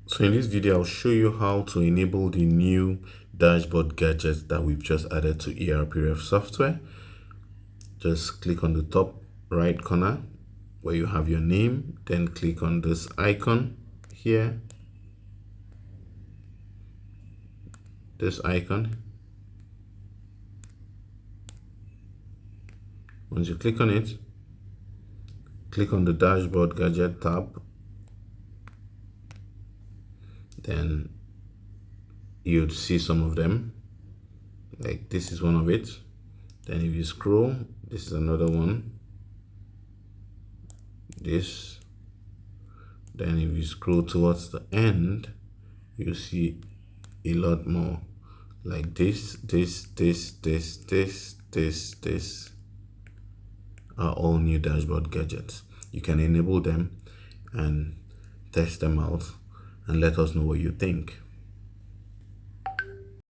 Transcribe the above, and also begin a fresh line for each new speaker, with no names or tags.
So in this video, I'll show you how to enable the new dashboard gadgets that we've just added to ERPRev software. Just click on the top right corner where you have your name, then click on this icon here. This icon. Once you click on it, click on the dashboard gadget tab. Then you'd see some of them, like this is one of it. Then if you scroll, this is another one, this. Then if you scroll towards the end, you see a lot more, like this are all new dashboard gadgets. You can enable them and test them out and let us know what you think.